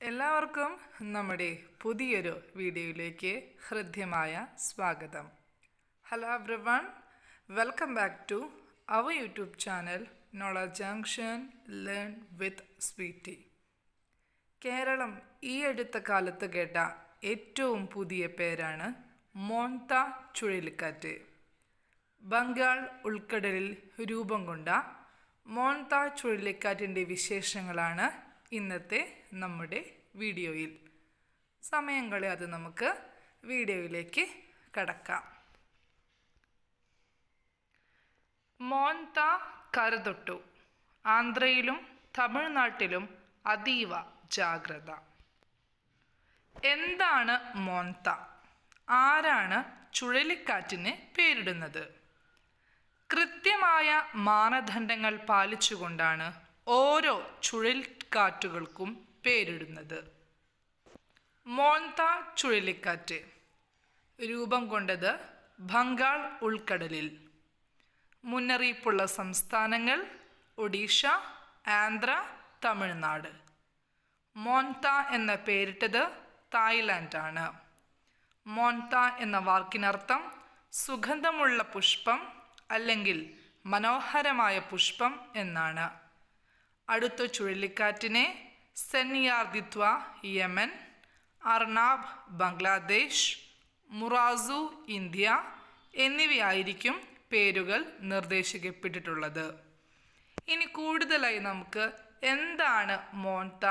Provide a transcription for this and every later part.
എല്ലാവർക്കും നമ്മുടെ പുതിയൊരു വീഡിയോയിലേക്ക് ഹൃദ്യമായ സ്വാഗതം. Hello everyone, welcome back to our YouTube channel knowledge junction learn with Sweety. Keralam ഈ അടുത്ത കാലത്ത് കേട്ട ഏറ്റവും പുതിയ പേരാണ് മോൺത ചുഴലിക്കാറ്റ്. ബംഗാൾ ഉൾക്കടലിൽ രൂപം കൊണ്ട മോൺത ചുഴലിക്കാറ്റിൻ്റെ വിശേഷങ്ങളാണ് ഇന്നത്തെ നമ്മുടെ വീഡിയോയിൽ. സമയം കളയാതെ നമുക്ക് വീഡിയോയിലേക്ക് കടക്കാം. മോൺത കരതൊട്ടു. ആന്ധ്രയിലും തമിഴ്നാട്ടിലും അതീവ ജാഗ്രത. എന്താണ് മോൺത? ആരാണ് ചുഴലിക്കാറ്റിന് പേരിടുന്നത്? കൃത്യമായ മാനദണ്ഡങ്ങൾ പാലിച്ചുകൊണ്ടാണ് ഓരോ ചുഴലിക്കാറ്റുകൾക്കും പേരിടുന്നത്. മോൺത ചുഴലിക്കാറ്റ് രൂപം കൊണ്ടത് ബംഗാൾ ഉൾക്കടലിൽ. മുന്നറിയിപ്പുള്ള സംസ്ഥാനങ്ങൾ ഒഡീഷ, ആന്ധ്ര, തമിഴ്നാട്. മോൺത എന്ന പേരിട്ടത് തായ്ലാൻഡാണ്. മോൺത എന്ന വാക്കിനർത്ഥം സുഗന്ധമുള്ള പുഷ്പം അല്ലെങ്കിൽ മനോഹരമായ പുഷ്പം എന്നാണ്. അടുത്ത ചുഴലിക്കാറ്റിനെ സെൻയാർദിത്വ യമൻ, അർണാബ് ബംഗ്ലാദേശ്, മുറാസു ഇന്ത്യ എന്നിവയായിരിക്കും പേരുകൾ നിർദ്ദേശിക്കപ്പെട്ടിട്ടുള്ളത്. ഇനി കൂടുതലായി നമുക്ക് എന്താണ് മോൺത,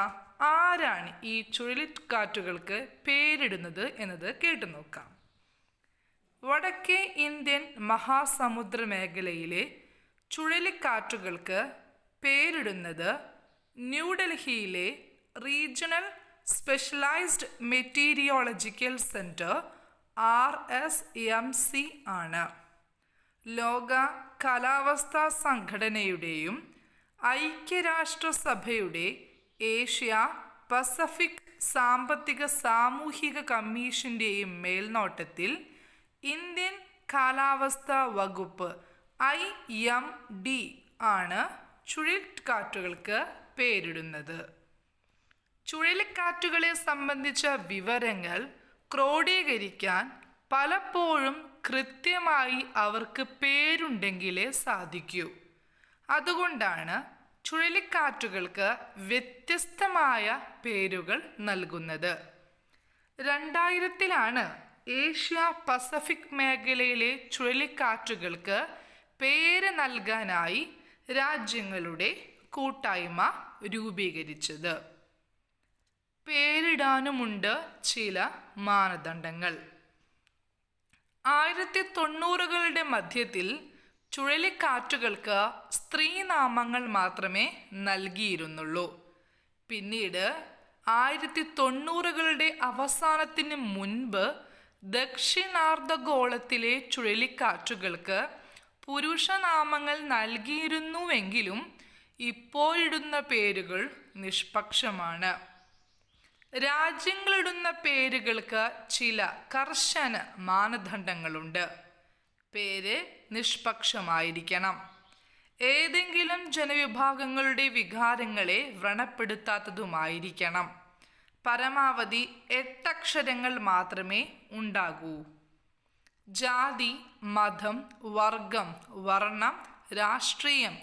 ആരാണ് ഈ ചുഴലിക്കാറ്റുകൾക്ക് പേരിടുന്നത് എന്നത് കേട്ടു നോക്കാം. വടക്കേ ഇന്ത്യൻ മഹാസമുദ്ര മേഖലയിലെ ചുഴലിക്കാറ്റുകൾക്ക് പേരിടുന്നത് ന്യൂഡൽഹിയിലെ regional specialised meteorological centre RSMC ആണ്. ലോക കാലാവസ്ഥാ സംഘടനയുടെയും ഐക്യരാഷ്ട്രസഭയുടെ ഏഷ്യ പസഫിക് സാമ്പത്തിക സാമൂഹിക കമ്മീഷൻ്റെയും മേൽനോട്ടത്തിൽ ഇന്ത്യൻ കാലാവസ്ഥാ വകുപ്പ് IMD ആണ് ചുഴലിക്കാറ്റുകൾക്ക് പേരിടുന്നത്. ചുഴലിക്കാറ്റുകളെ സംബന്ധിച്ച വിവരങ്ങൾ ക്രോഡീകരിക്കാൻ പലപ്പോഴും കൃത്യമായി അവർക്ക് പേരുണ്ടെങ്കിലേ സാധിക്കൂ. അതുകൊണ്ടാണ് ചുഴലിക്കാറ്റുകൾക്ക് വ്യത്യസ്തമായ പേരുകൾ നൽകുന്നത്. 2000 ഏഷ്യ പസഫിക് മേഖലയിലെ ചുഴലിക്കാറ്റുകൾക്ക് പേര് നൽകാനായി രാജ്യങ്ങളുടെ കൂട്ടായ്മ രൂപീകരിച്ചത്. പേരിടാനുമുണ്ട് ചില മാനദണ്ഡങ്ങൾ. 1990കളുടെ മധ്യത്തിൽ ചുഴലിക്കാറ്റുകൾക്ക് സ്ത്രീനാമങ്ങൾ മാത്രമേ നൽകിയിരുന്നുള്ളൂ. പിന്നീട് 1990കളുടെ അവസാനത്തിന് മുൻപ് ദക്ഷിണാർദ്ധഗോളത്തിലെ ചുഴലിക്കാറ്റുകൾക്ക് പുരുഷനാമങ്ങൾ നൽകിയിരുന്നുവെങ്കിലും ഇപ്പോഴിടുന്ന പേരുകൾ നിഷ്പക്ഷമാണ്. രാജ്യങ്ങളിടുന്ന പേരുകൾക്ക് ചില കർശന മാനദണ്ഡങ്ങളുണ്ട്. പേര് നിഷ്പക്ഷമായിരിക്കണം. ഏതെങ്കിലും ജനവിഭാഗങ്ങളുടെ വികാരങ്ങളെ വ്രണപ്പെടുത്താത്തതുമായിരിക്കണം. പരമാവധി 8 അക്ഷരങ്ങൾ മാത്രമേ ഉണ്ടാകൂ. ജാതി, മതം, വർഗം, വർണ്ണം, രാഷ്ട്രീയം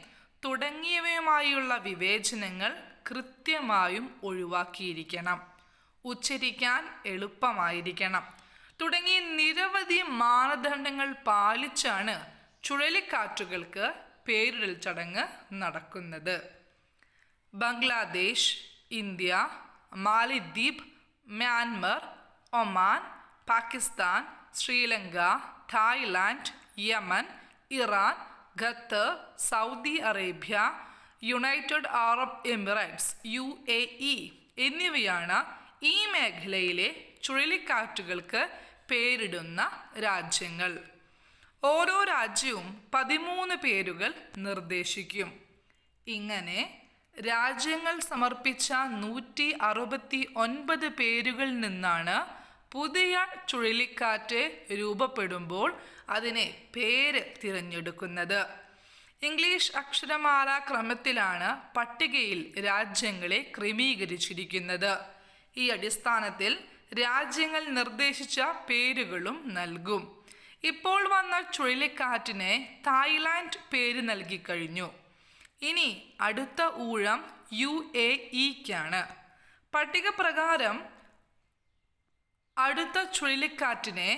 തുടങ്ങിയവയുമായുള്ള വിവേചനങ്ങൾ കൃത്യമായും ഒഴിവാക്കിയിരിക്കണം. ഉച്ചരിക്കാൻ എളുപ്പമായിരിക്കണം തുടങ്ങി നിരവധി മാനദണ്ഡങ്ങൾ പാലിച്ചാണ് ചുഴലിക്കാറ്റുകൾക്ക് പേരിടൽ ചടങ്ങ് നടക്കുന്നത്. ബംഗ്ലാദേശ്, ഇന്ത്യ, മാലിദ്വീപ്, Myanmar, Oman, Pakistan, Sri Lanka, Thailand, Yemen, Iran, Qatar, Saudi Arabia, United Arab Emirates UAE എന്നിവയാണ് ഈ മേഖലയിലെ ചുഴലിക്കാറ്റുകൾക്ക് പേരിടുന്ന രാജ്യങ്ങൾ. ഓരോ രാജ്യവും 13 പേരുകൾ നിർദ്ദേശിക്കും. ഇങ്ങനെ രാജ്യങ്ങൾ സമർപ്പിച്ച 169 പേരുകളിൽ നിന്നാണ് പുതിയ ചുഴലിക്കാറ്റ് രൂപപ്പെടുമ്പോൾ അതിനെ പേര് തിരഞ്ഞെടുക്കുന്നത്. ഇംഗ്ലീഷ് അക്ഷരമാല ക്രമത്തിലാണ് പട്ടികയിൽ രാജ്യങ്ങളെ ക്രമീകരിച്ചിരിക്കുന്നത്. ഈ അടിസ്ഥാനത്തിൽ രാജ്യങ്ങൾ നിർദ്ദേശിച്ച പേരുകളും നൽകും. ഇപ്പോൾ വന്ന ചുഴലിക്കാറ്റിന് തായ്ലാൻഡ് പേര് നൽകിക്കഴിഞ്ഞു. ഇനി അടുത്ത ഊഴം UAEക്കാണ്. പട്ടിക പ്രകാരം അടുത്ത ചുഴലിക്കാറ്റിന്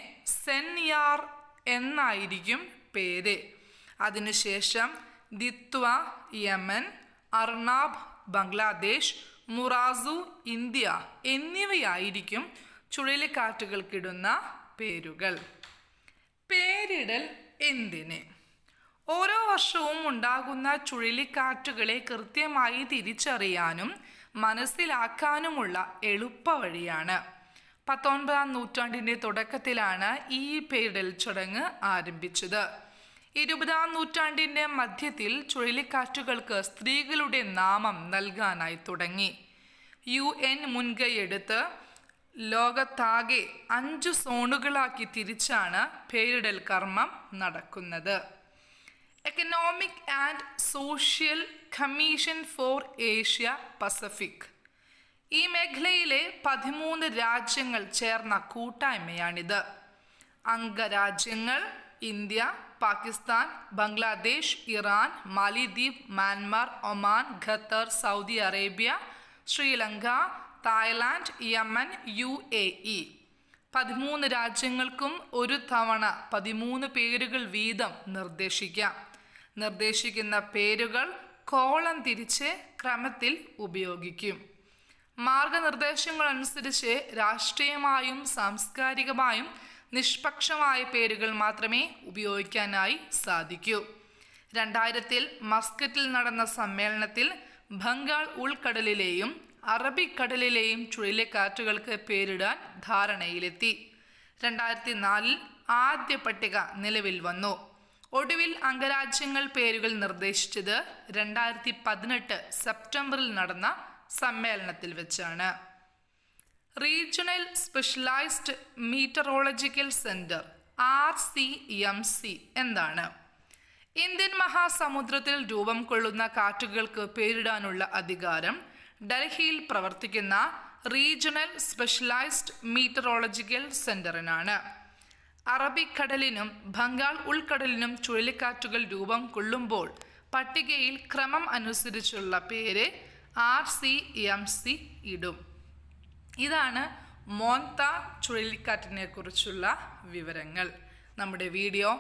സെൻയാർ എന്നായിരിക്കും പേര്. അതിനുശേഷം ദിത്വ യമൻ, അർണാബ് ബംഗ്ലാദേശ്, മുറാസു ഇന്ത്യ എന്നിവയായിരിക്കും ചുഴലിക്കാറ്റുകൾക്കിടുന്ന പേരുകൾ. പേരിടൽ എന്തിന്? ഓരോ വർഷവും ഉണ്ടാകുന്ന ചുഴലിക്കാറ്റുകളെ കൃത്യമായി തിരിച്ചറിയാനും മനസ്സിലാക്കാനുമുള്ള എളുപ്പ വഴിയാണ്. 19-ാം നൂറ്റാണ്ടിൻ്റെ തുടക്കത്തിലാണ് ഈ പേരിടൽ ചടങ്ങ് ആരംഭിച്ചത്. 20-ാം നൂറ്റാണ്ടിൻ്റെ മധ്യത്തിൽ ചുഴലിക്കാറ്റുകൾക്ക് സ്ത്രീകളുടെ നാമം നൽകാനായി തുടങ്ങി. UN മുൻകൈയെടുത്ത് ലോകത്താകെ 5 സോണുകളാക്കി തിരിച്ചാണ് പേരിടൽ കർമ്മം നടക്കുന്നത്. Economic and social commission for Asia Pacific. ഈ മേഖലയിലെ 13 രാജ്യങ്ങൾ ചേർന്ന കൂട്ടായ്മയാണിത്. അംഗരാജ്യങ്ങൾ ഇന്ത്യ, പാകിസ്ഥാൻ, ബംഗ്ലാദേശ്, ഇറാൻ, മാലിദ്വീപ്, Myanmar, Oman, Qatar, Saudi Arabia, Sri Lanka, Thailand, Yemen, UAE. 13 രാജ്യങ്ങൾക്കും ഒരു തവണ 13 പേരുകൾ വീതം നിർദ്ദേശിക്കാം. നിർദ്ദേശിക്കുന്ന പേരുകൾ കോളം തിരിച്ച് ക്രമത്തിൽ ഉപയോഗിക്കും. മാർഗനിർദ്ദേശങ്ങൾ അനുസരിച്ച് രാഷ്ട്രീയമായും സാംസ്കാരികമായും നിഷ്പക്ഷമായ പേരുകൾ മാത്രമേ ഉപയോഗിക്കാനായി സാധിക്കൂ. 2000 മസ്കറ്റിൽ നടന്ന സമ്മേളനത്തിൽ ബംഗാൾ ഉൾക്കടലിലെയും അറബിക്കടലിലെയും ചുഴലിക്കാറ്റുകൾക്ക് പേരിടാൻ ധാരണയിലെത്തി. 2004 ആദ്യ പട്ടിക നിലവിൽ വന്നു. ഒടുവിൽ അംഗരാജ്യങ്ങൾ പേരുകൾ നിർദ്ദേശിച്ചത് 2018 സെപ്റ്റംബറിൽ നടന്ന സമ്മേളനത്തിൽ വെച്ചാണ്. Regional specialised meteorological centre RCMC എന്താണ്? ഇന്ത്യൻ മഹാസമുദ്രത്തിൽ രൂപം കൊള്ളുന്ന കാറ്റുകൾക്ക് പേരിടാനുള്ള അധികാരം ഡൽഹിയിൽ പ്രവർത്തിക്കുന്ന റീജിയണൽ സ്പെഷ്യലൈസ്ഡ് മീറ്ററോളജിക്കൽ സെന്ററിനാണ്. അറബിക്കടലിനും ബംഗാൾ ഉൾക്കടലിനും ചുഴലിക്കാറ്റുകൾ രൂപം കൊള്ളുമ്പോൾ പട്ടികയിൽ ക്രമം അനുസരിച്ചുള്ള പേര് RCMC ഇടും. ഇതാണ് മോന്ത ചുഴലിക്കാറ്റിനെ കുറിച്ചുള്ള വിവരങ്ങൾ. നമ്മുടെ വീഡിയോ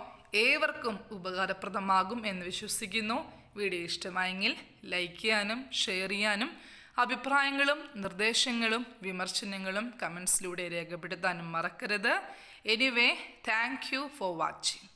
ഏവർക്കും ഉപകാരപ്രദമാകും എന്ന് വിശ്വസിക്കുന്നു. വീഡിയോ ഇഷ്ടമായെങ്കിൽ ലൈക്ക് ചെയ്യാനും ഷെയർ ചെയ്യാനും അഭിപ്രായങ്ങളും നിർദ്ദേശങ്ങളും വിമർശനങ്ങളും കമൻസിലൂടെ രേഖപ്പെടുത്താനും മറക്കരുത്. Anyway, thank you for watching.